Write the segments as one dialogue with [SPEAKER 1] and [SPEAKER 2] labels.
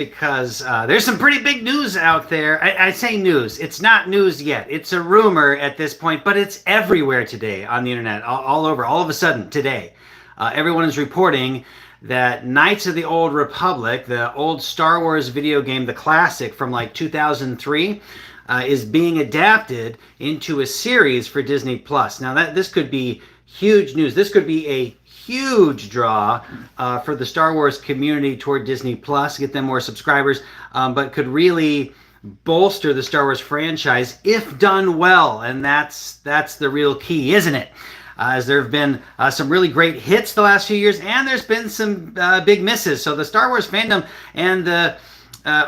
[SPEAKER 1] because there's some pretty big news out there. I say news. It's not news yet. It's a rumor at this point, but it's everywhere today on the internet, all over. All of a sudden today, everyone is reporting that Knights of the Old Republic, the old Star Wars video game, the classic from like 2003, is being adapted into a series for Disney Plus. Now, this could be huge news. This could be a huge draw for the Star Wars community toward Disney Plus, get them more subscribers, but could really bolster the Star Wars franchise if done well, and that's the real key, isn't it? As there have been some really great hits the last few years, and there's been some big misses. So the Star Wars fandom and the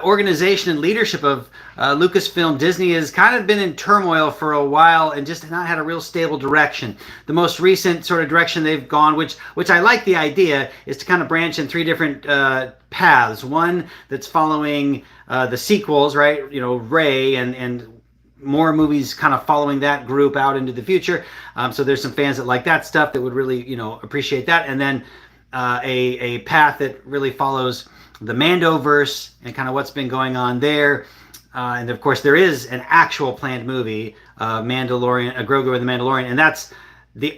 [SPEAKER 1] organization and leadership of Lucasfilm Disney has kind of been in turmoil for a while and just not had a real stable direction. The most recent sort of direction they've gone, which I like the idea, is to kind of branch in three different paths. One that's following the sequels, right? You know, Rey and more movies kind of following that group out into the future. So there's some fans that like that stuff that would really, you know, appreciate that. And then a path that really follows the Mandoverse and kind of what's been going on there. And of course, there is an actual planned movie, Mandalorian, Grogu and the Mandalorian, and that's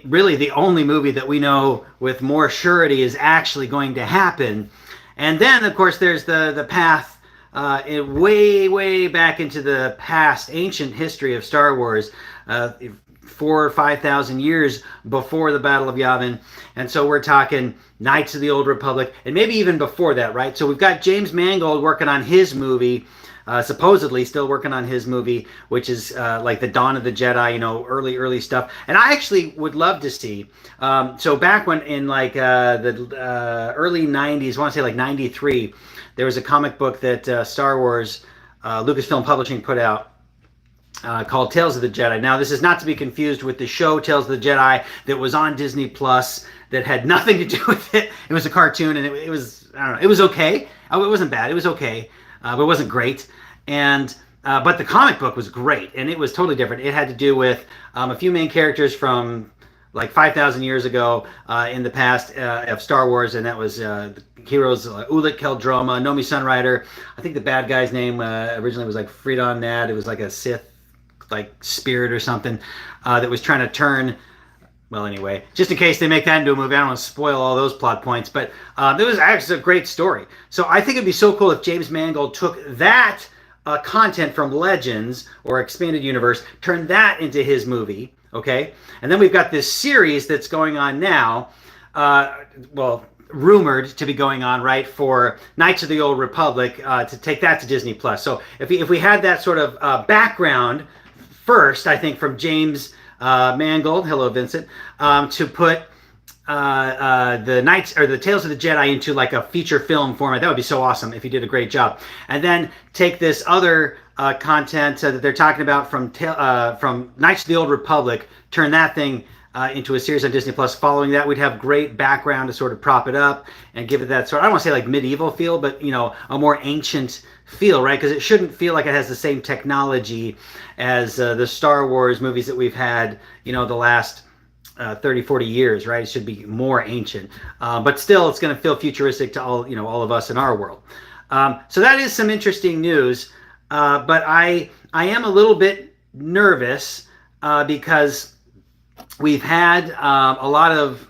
[SPEAKER 1] really the only movie that we know with more surety is actually going to happen. And then, of course, there's the path way back into the past, ancient history of Star Wars, 4,000 or 5,000 years before the Battle of Yavin. And so we're talking Knights of the Old Republic, and maybe even before that, right? So we've got James Mangold working on his movie, supposedly still working on his movie, which is like the Dawn of the Jedi, you know, early stuff. And I actually would love to see, so back when in like the early 90s, I want to say like 93, there was a comic book that Star Wars, Lucasfilm Publishing put out, called Tales of the Jedi. Now, this is not to be confused with the show Tales of the Jedi that was on Disney Plus that had nothing to do with it. It was a cartoon, and it was, I don't know, it was okay. Oh, it wasn't bad. It was okay, but it wasn't great. And but the comic book was great, and it was totally different. It had to do with a few main characters from like 5,000 years ago in the past of Star Wars, and that was the heroes Ulic Qel-Droma, Nomi Sunrider. I think the bad guy's name originally was like Freedon Nad. It was like a Sith like spirit or something that was trying to turn, well, anyway, just in case they make that into a movie, I don't want to spoil all those plot points, but it was actually a great story. So I think it'd be so cool if James Mangold took that content from Legends or Expanded Universe, turned that into his movie, okay? And then we've got this series that's going on now, well, rumored to be going on, right, for Knights of the Old Republic, to take that to Disney Plus. So if we had that sort of background first, I think, from James Mangold, hello Vincent, to put the Knights or the Tales of the Jedi into like a feature film format, that would be so awesome if he did a great job. And then take this other content that they're talking about from Knights of the Old Republic, turn that thing into a series on Disney Plus. Following that, we'd have great background to sort of prop it up and give it that sort of, I don't want to say like medieval feel, but, you know, a more ancient feel, right? Because it shouldn't feel like it has the same technology as the Star Wars movies that we've had, you know, the last 30, 40 years, right? It should be more ancient. But still, it's going to feel futuristic to all, you know, all of us in our world. So that is some interesting news. But I am a little bit nervous because we've had a lot of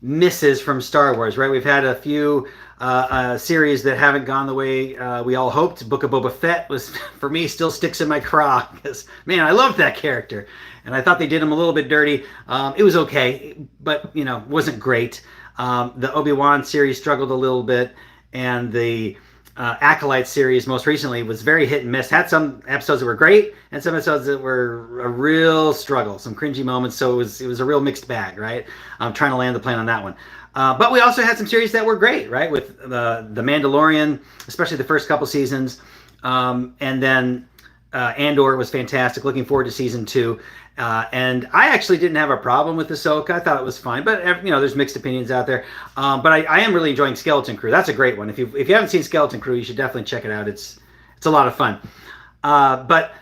[SPEAKER 1] misses from Star Wars, right? We've had a few series that haven't gone the way we all hoped. Book of Boba Fett was, for me, still sticks in my craw because, man, I loved that character. And I thought they did him a little bit dirty. It was okay, but, you know, wasn't great. The Obi-Wan series struggled a little bit, and the Acolyte series most recently was very hit and miss. Had some episodes that were great and some episodes that were a real struggle, some cringy moments. So it was a real mixed bag, right? I'm trying to land the plane on that one. But we also had some series that were great, right? With the Mandalorian, especially the first couple seasons. And then Andor was fantastic. Looking forward to season 2. And I actually didn't have a problem with Ahsoka. I thought it was fine, but you know, there's mixed opinions out there. But I am really enjoying Skeleton Crew. That's a great one. If you haven't seen Skeleton Crew, you should definitely check it out. It's a lot of fun. But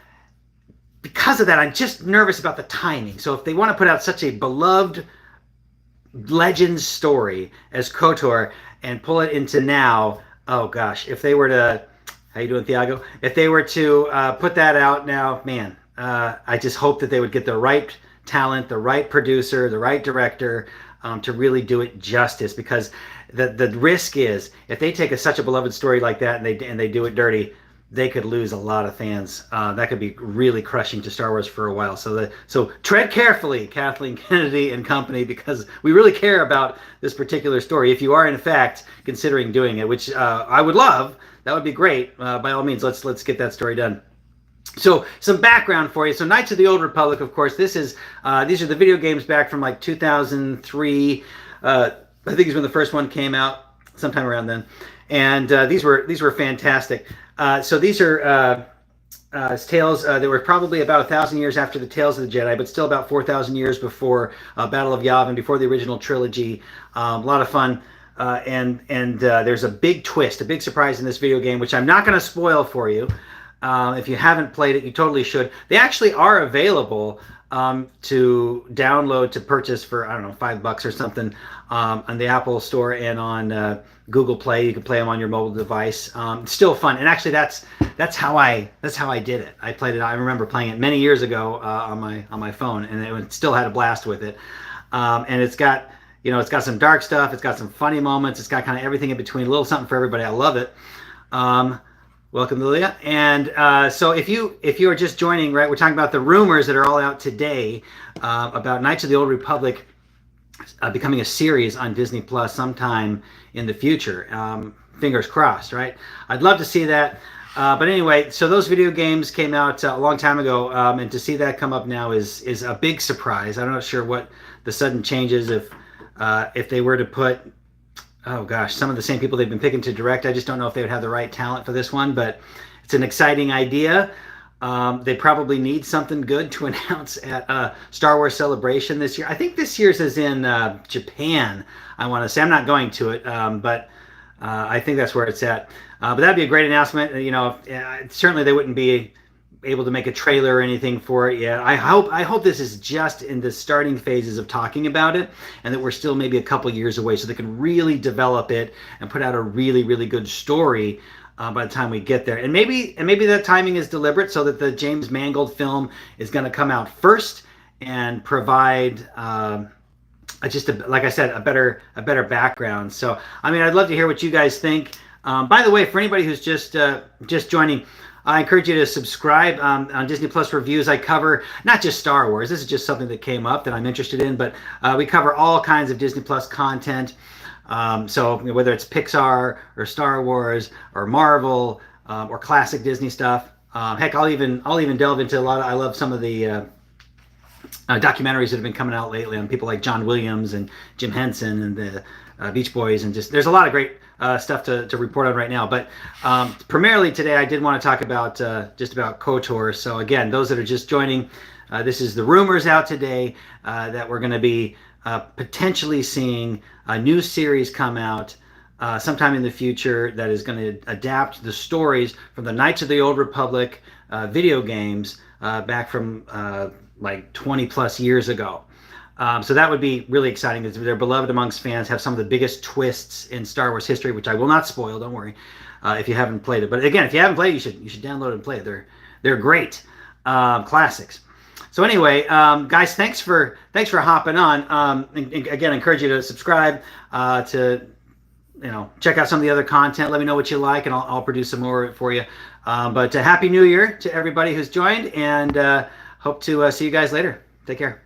[SPEAKER 1] because of that, I'm just nervous about the timing. So if they want to put out such a beloved Legends story as KOTOR and pull it into now, oh gosh, if they were to How you doing, Thiago? If they were to put that out now, man, I just hope that they would get the right talent, the right producer, the right director to really do it justice. Because the risk is if they take such a beloved story like that and they do it dirty, they could lose a lot of fans. That could be really crushing to Star Wars for a while. So tread carefully, Kathleen Kennedy and company, because we really care about this particular story. If you are in fact considering doing it, which I would love, that would be great. By all means, let's get that story done. So some background for you. So Knights of the Old Republic, of course, these are the video games back from like 2003. I think is when the first one came out, sometime around then. And these were fantastic. So these are tales that were probably about 1,000 years after the Tales of the Jedi, but still about 4,000 years before Battle of Yavin, before the original trilogy. A lot of fun. And there's a big twist, a big surprise in this video game, which I'm not going to spoil for you. If you haven't played it, you totally should. They actually are available to download, to purchase for, I don't know, $5 or something on the Apple Store and on Google Play. You can play them on your mobile device. Still fun, and actually that's how I did it. I played it. I remember playing it many years ago on my phone, and it still had a blast with it. And it's got, it's got some dark stuff. It's got some funny moments. It's got kind of everything in between. A little something for everybody. I love it. Welcome, Lilia. And so if you are just joining, right, we're talking about the rumors that are all out today about Knights of the Old Republic becoming a series on Disney Plus sometime in the future. Fingers crossed, right? I'd love to see that. But anyway, so those video games came out a long time ago, and to see that come up now is a big surprise. I'm not sure what the sudden changes if they were to put, oh gosh, some of the same people they've been picking to direct. I just don't know if they would have the right talent for this one, but it's an exciting idea. They probably need something good to announce at Star Wars Celebration this year. I think this year's is in Japan, I want to say. I'm not going to it, but I think that's where it's at. But that'd be a great announcement. Certainly they wouldn't be able to make a trailer or anything for it yet. I hope this is just in the starting phases of talking about it, and that we're still maybe a couple years away, so they can really develop it and put out a really, really good story by the time we get there. And maybe that timing is deliberate, so that the James Mangold film is going to come out first and provide like I said, a better background. So I mean, I'd love to hear what you guys think. By the way, for anybody who's just joining, I encourage you to subscribe on Disney Plus Reviews. I cover not just Star Wars. This is just something that came up that I'm interested in, but we cover all kinds of Disney Plus content. So whether it's Pixar or Star Wars or Marvel or classic Disney stuff. Heck, I'll even delve into a lot. I love some of the documentaries that have been coming out lately on people like John Williams and Jim Henson and the Beach Boys, and just there's a lot of great stuff to report on right now. But primarily today, I did want to talk about just about KOTOR. So again, those that are just joining, this is the rumors out today that we're going to be potentially seeing a new series come out sometime in the future that is going to adapt the stories from the Knights of the Old Republic video games back from like 20 plus years ago. So that would be really exciting. They're beloved amongst fans, have some of the biggest twists in Star Wars history, which I will not spoil, don't worry, if you haven't played it. But again, if you haven't played it, you should download and play it. They're great classics. So anyway, guys, thanks for hopping on. And again, I encourage you to subscribe, to check out some of the other content. Let me know what you like, and I'll produce some more for you. But Happy New Year to everybody who's joined, and hope to see you guys later. Take care.